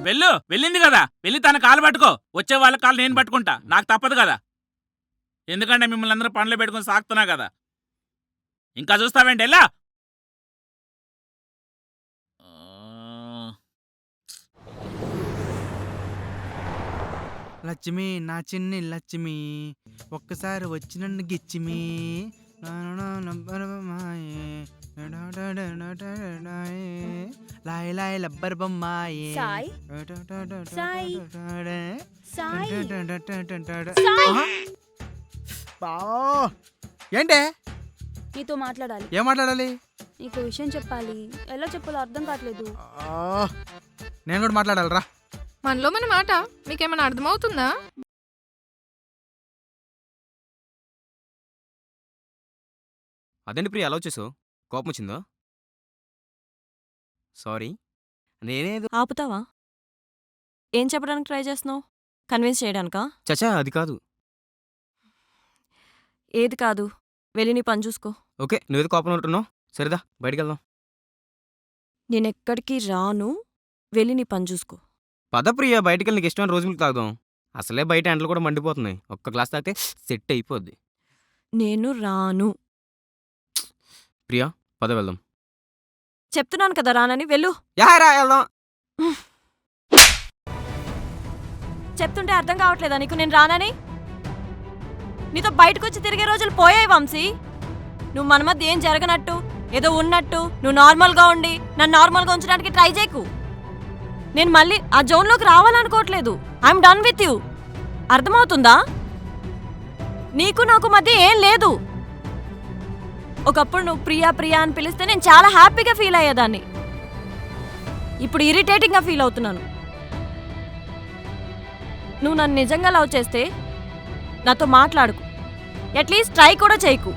వెళ్ళింది కదా, వెళ్ళి తన కాలు పట్టుకో. వచ్చే వాళ్ళ కాలు నేను పట్టుకుంటా, నాకు తప్పదు కదా. ఎందుకంటే మిమ్మల్ని అందరూ పనులు పెట్టుకుని సాగుతున్నా కదా. ఇంకా చూస్తావేంటి, వెళ్ళా. లక్ష్మి నా చిన్ని లక్ష్మి, ఒక్కసారి వచ్చి నన్ను గిచ్చిమి. లాయ్ లాయ్ లబ్బర్ బొమ్మాయి. సాయ్ సాయ్ సాయ్ ఏంటే? నీతో మాట్లాడాలి. ఏం మాట్లాడాలి? నీకు విషయం చెప్పాలి, ఎలా చెప్పాలో అర్థం కావట్లేదు. నేను కూడా మాట్లాడాలిరా. మనలో మన మాట మీకేమైనా అర్థమవుతుందా? అదేంటి ప్రియ అలా వచ్చేసావు? కోపం వచ్చిందా? సారీ, నేనేదో ఆపుతావా? ఏం చెప్పడానికి ట్రై చేస్తున్నావు? కన్విన్స్ చేయడానికా? చచా అది కాదు. ఏది కాదు, వెళ్ళి నీ పని చూసుకో. ఓకే, నువ్వేదో కోపం ఉంటున్నావు. సరేదా, బయటికి వెళ్దాం. నేనెక్కడికి రాను, వెళ్ళి నీ పని చూసుకో. పద ప్రియ, బయటికి వెళ్ళి నీకు ఇష్టమైన రోజు మిల్క్ తాగుదాం. అసలే బయట ఎండలు కూడా మండిపోతున్నాయి. ఒక్క గ్లాస్ తాగితే సెట్ అయిపోద్ది. నేను రాను. ప్రియా పద వెళ్దాం. చెప్తున్నాను కదా రానని, వెళ్ళు. యారా వెళ్దాం. చెప్తుంటే అర్థం కావట్లేదా నీకు నేను రానని? నీతో బయటకొచ్చి తిరిగే రోజులు పోయాయి వంశీ. నువ్వు మన మధ్య ఏం జరగనట్టు, ఏదో ఉన్నట్టు నువ్వు నార్మల్గా ఉండి నన్ను నార్మల్గా ఉంచడానికి ట్రై చేయకు. నేను మళ్ళీ ఆ జోన్లోకి రావాలనుకోవట్లేదు. I'm done with you. అర్థమవుతుందా? నీకు నాకు మధ్య ఏం లేదు. ఒకప్పుడు నువ్వు ప్రియా ప్రియా అని పిలిస్తే నేను చాలా హ్యాపీగా ఫీల్ అయ్యేదాన్ని. ఇప్పుడు ఇరిటేటింగ్గా ఫీల్ అవుతున్నాను. నువ్వు నన్ను నిజంగా లవ్ చేస్తే నాతో మాట్లాడుకు, అట్లీస్ట్ ట్రై కూడా చేయకు.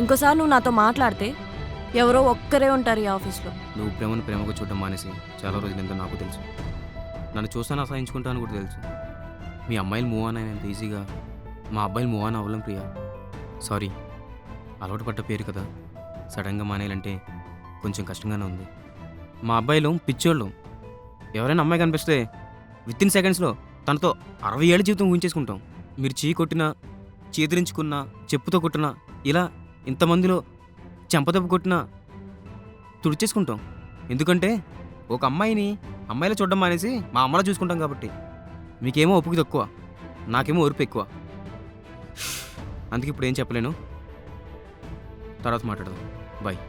ఇంకోసారి నువ్వు నాతో మాట్లాడితే ఎవరో ఒక్కరే ఉంటారు ఈ ఆఫీస్లో. నువ్వు ప్రేమను ప్రేమగా చూడడం మానేసి చాలా రోజులెంతో నాకు తెలుసు. నన్ను చూస్తాను అసహించుకుంటాను కూడా తెలుసు. మీ అమ్మాయిలు మూవ్ ఆన్ అయినంత ఈజీగా మా అబ్బాయిలు మూవ్ ఆన్ అవ్వలేం ప్రియా. సారీ, అలవాటు పడ్డ పేరు కదా, సడన్గా మానేయాలంటే కొంచెం కష్టంగానే ఉంది. మా అబ్బాయిలు పిచ్చోళ్ళు. ఎవరైనా అమ్మాయి కనిపిస్తే విత్ ఇన్ సెకండ్స్లో తనతో 60 ఏళ్ళ జీవితం ఊహించేసుకుంటాం. మీరు చేయి కొట్టినా, చేతిరించుకున్నా, చెప్పుతో కొట్టినా, ఇలా ఇంతమందిలో చెంపదెబ్బ కొట్టినా తుడిచేసుకుంటాం. ఎందుకంటే ఒక అమ్మాయిలో చూడడం మానేసి మా అమ్మలో చూసుకుంటాం కాబట్టి. మీకేమో ఒప్పుకి తక్కువ, నాకేమో ఓర్పు ఎక్కువ. అందుకే ఇప్పుడు ఏం చెప్పలేను, తర్వాత మాట్లాడదాం. బాయ్.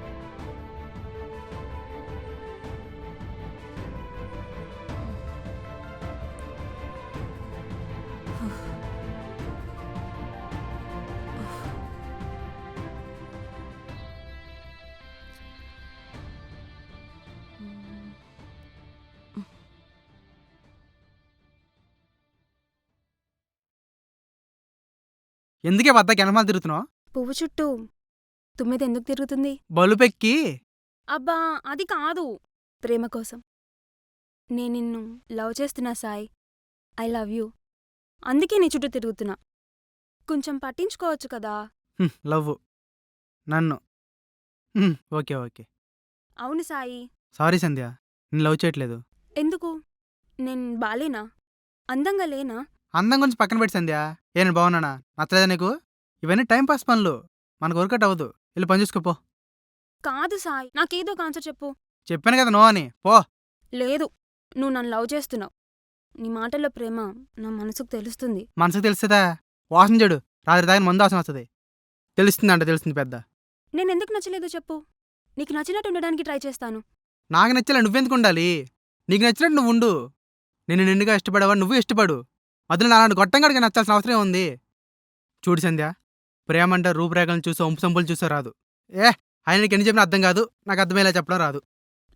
ఎందుకే వద్ద కెనమాలు తిరుగుతున్నావు? పువ్వు చుట్టూ తుమ్మిద ఎందుకు తిరుగుతుంది? బలుపెక్కి. అబ్బా అది కాదు, ప్రేమ కోసం. నేను నిన్ను లవ్ చేస్తున్నా సాయ్. I love you. అందుకే నీ చుట్టూ తిరుగుతున్నా. కొంచెం పట్టించుకోవచ్చు కదా. లవ్ నన్ను. Okay okay. అవును సాయి. సారీ సంధ్య, నేను లవ్ చేయట్లేదు. ఎందుకు? నేను బాలేనా? అందంగా లేనా? అందం గురించి పక్కన పెట్టి సంధ్య, నేను బాగున్నానా? నచ్చలేదా నీకు? ఇవన్నీ టైంపాస్ పనులు, మనకు వర్కౌట్ అవ్వదు. వెళ్ళి పని చూసుకోపో. కాదు సాయ్, నాకేదో ఒక ఆన్సర్ చెప్పు. చెప్పాను కదా నో అని, పో. లేదు, నువ్వు నన్ను లవ్ చేస్తున్నావు. నీ మాటల్లో ప్రేమ నా మనసుకు తెలుస్తుంది. మనసుకు తెలుస్తుందా? వాసన చెడు రాత్రి తాగిన మందు వాసన వస్తుంది. తెలుస్తుంది పెద్ద. నేనెందుకు నచ్చలేదో చెప్పు. నీకు నచ్చినట్టు ఉండడానికి ట్రై చేస్తాను. నాకు నచ్చలే నువ్వెందుకు ఉండాలి? నీకు నచ్చినట్టు నువ్వు ఉండు. నేను నిండుగా ఇష్టపడవా, నువ్వు ఇష్టపడు. అదిలో నాలాంటి గొట్టంగాడికి నచ్చాల్సిన అవసరం ఉంది. చూడు సంధ్య, ప్రేమ అంటే రూపురేఖలను చూసో ఒంపు సంపులు చూసో రాదు. ఆయనకి ఎన్ని చెప్పినా అర్థం కాదు, నాకు అర్థమయ్యేలా చెప్పడం రాదు.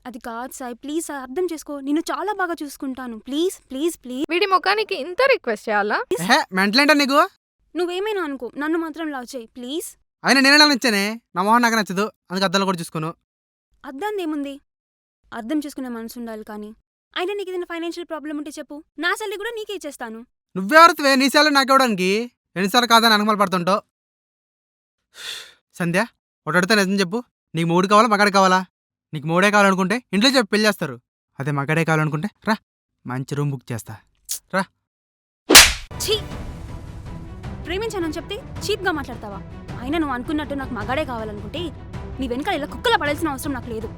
అది కాదు సాయి, ప్లీజ్ సాయి, అర్థం చేసుకో. నిన్ను చాలా బాగా చూసుకుంటాను. Please please please. వీడి ముఖానికి ఇంత రిక్వెస్ట్ చేయాలా? మెంటలేంటా నీకు? నువ్వేమైనా అనుకో, నన్ను మాత్రం లవ్ చేయి ప్లీజ్. అయినా నేనే నచ్చానే, నా మొహం నాకు నచ్చదు, అందుకు అద్దాలు కూడా చూసుకోను. అర్థందేముంది, అర్థం చేసుకునే మనసు ఉండాలి. కానీ అయినా నీకు ఏదైనా ఫైనాన్షియల్ ప్రాబ్లం ఉంటే చెప్పు, నా సల్లి కూడా నీకే ఇచ్చేస్తాను. నువ్వెవరివే నీ సార్లు నాకు ఇవ్వడానికి? ఎన్నిసార్లు కాదని అనుమాలు పడుతుంటావు. సంధ్య, ఒకటి అడితే నిజం చెప్పు, నీకు మూడు కావాలా మగాడు కావాలా? నీకు మూడే కావాలనుకుంటే ఇంట్లో చెప్పి పెళ్లి చేస్తారు. అదే మగాడే కావాలనుకుంటే రా, మంచి రూమ్ బుక్ చేస్తా. రా. ఛీ ప్రేమించానని చెప్తే చీప్గా మాట్లాడతావా? అయినా నువ్వు అనుకున్నట్టు నాకు మగాడే కావాలనుకుంటే నీ వెనకాల ఇలా కుక్కలా పడాల్సిన అవసరం నాకు లేదు.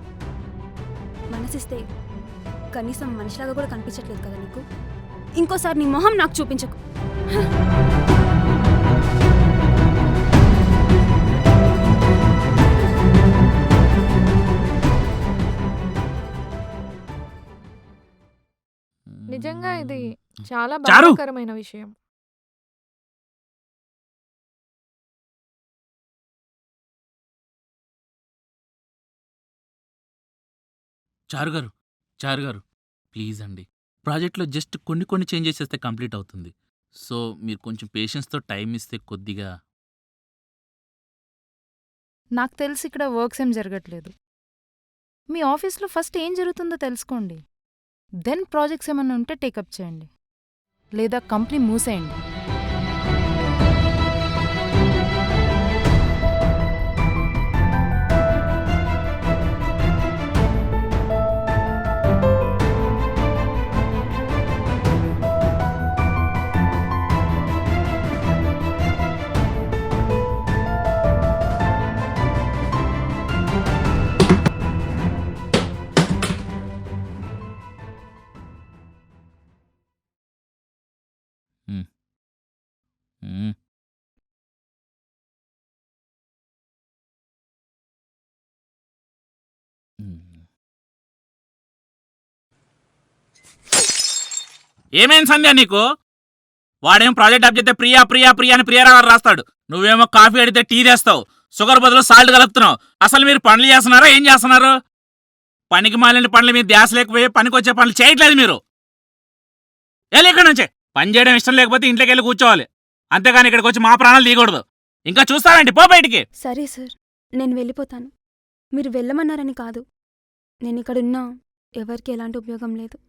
మనసిస్తే కనీసం మనిషిలాగా కూడా కనిపించట్లేదు కదా నీకు. ఇంకోసారి నీ మొహం నాకు చూపించకు. నిజంగా ఇది చాలా చారు! బాధాకరమైన విషయం. చారు గారు ప్లీజ్ అండి, ప్రాజెక్ట్లో జస్ట్ కొన్ని చేంజెస్ చేస్తే కంప్లీట్ అవుతుంది. సో మీరు కొంచెం పేషెన్స్తో టైం ఇస్తే కొద్దిగా. నాకు తెలిసి ఇక్కడ వర్క్స్ ఏం జరగట్లేదు. మీ ఆఫీస్లో ఫస్ట్ ఏం జరుగుతుందో తెలుసుకోండి. దెన్ ప్రాజెక్ట్స్ ఏమన్నా ఉంటే టేకప్ చేయండి, లేదా కంపెనీ మూసేయండి. మ్మ్. ఏమేం సంధ్య నీకు? వాడేం ప్రాజెక్ట్ అప్ చేస్తే ప్రియా ప్రియా ప్రియా అని ప్రియరాగారు రాస్తాడు, నువ్వేమో కాఫీ అడిగితే టీ తెస్తావు, షుగర్ బదులు సాల్ట్ కలుపుతున్నావు. అసలు మీరు పనులు చేస్తున్నారా? ఏం చేస్తున్నారు? పనికి మాలిన పనులు మీద ధ్యాస లేకపోయి పనికి వచ్చే పనులు చేయట్లేదు మీరు. వెళ్ళి ఇక్కడ నుంచే. పని చేయడం ఇష్టం లేకపోతే ఇంట్లోకి వెళ్ళి కూర్చోవాలి, అంతేగాని ఇక్కడికి వచ్చి మా ప్రాణాలు తీయకూడదు. ఇంకా చూస్తారండి, పో బయటికి. సరే సార్, నేను వెళ్ళిపోతాను. మీరు వెళ్ళమన్నారని కాదు, నేను ఇక్కడున్నా ఎవరికి ఎలాంటి ఉపయోగం లేదు.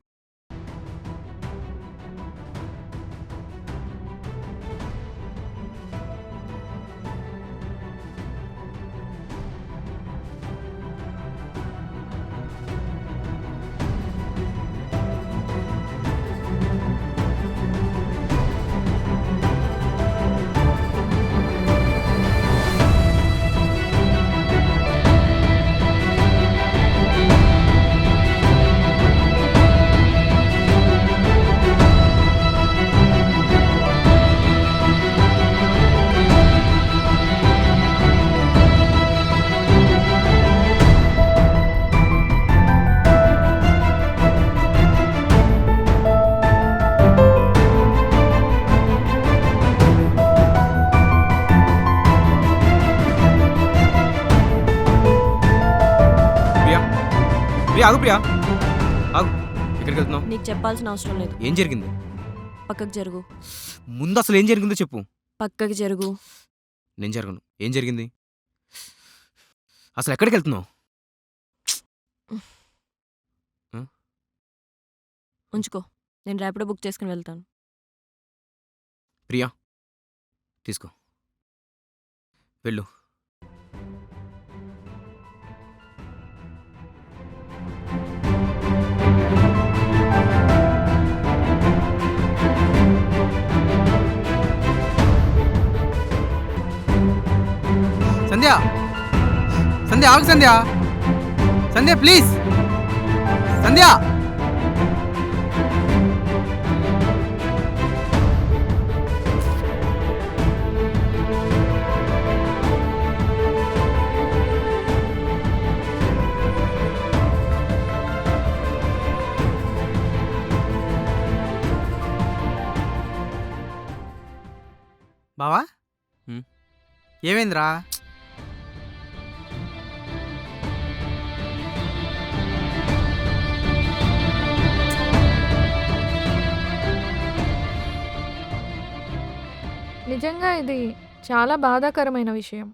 ప్రియా ఆగు, ప్రియా ఆగు. ఎక్కడికి వెళ్తున్నావు? నీకు చెప్పాల్సిన అవసరం లేదు. ఏం జరిగింది? పక్కకు జరుగు. ముందు అసలు ఏం జరిగిందో చెప్పు. పక్కకి జరుగు. నేను జరగను. ఏం జరిగింది? అసలు ఎక్కడికి వెళ్తున్నావు? ఉంచుకో, నేను ర్యాపిడో బుక్ చేసుకుని వెళ్తాను. ప్రియా తీసుకో, వెళ్ళు. సంధ్య, సంధ్య ఆగు. సంధ్య, సంధ్య ప్లీజ్. సంధ్య, బావా ఏమైందిరా? నిజంగా ఇది చాలా బాధాకరమైన విషయం.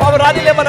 పాపం రాణిలేప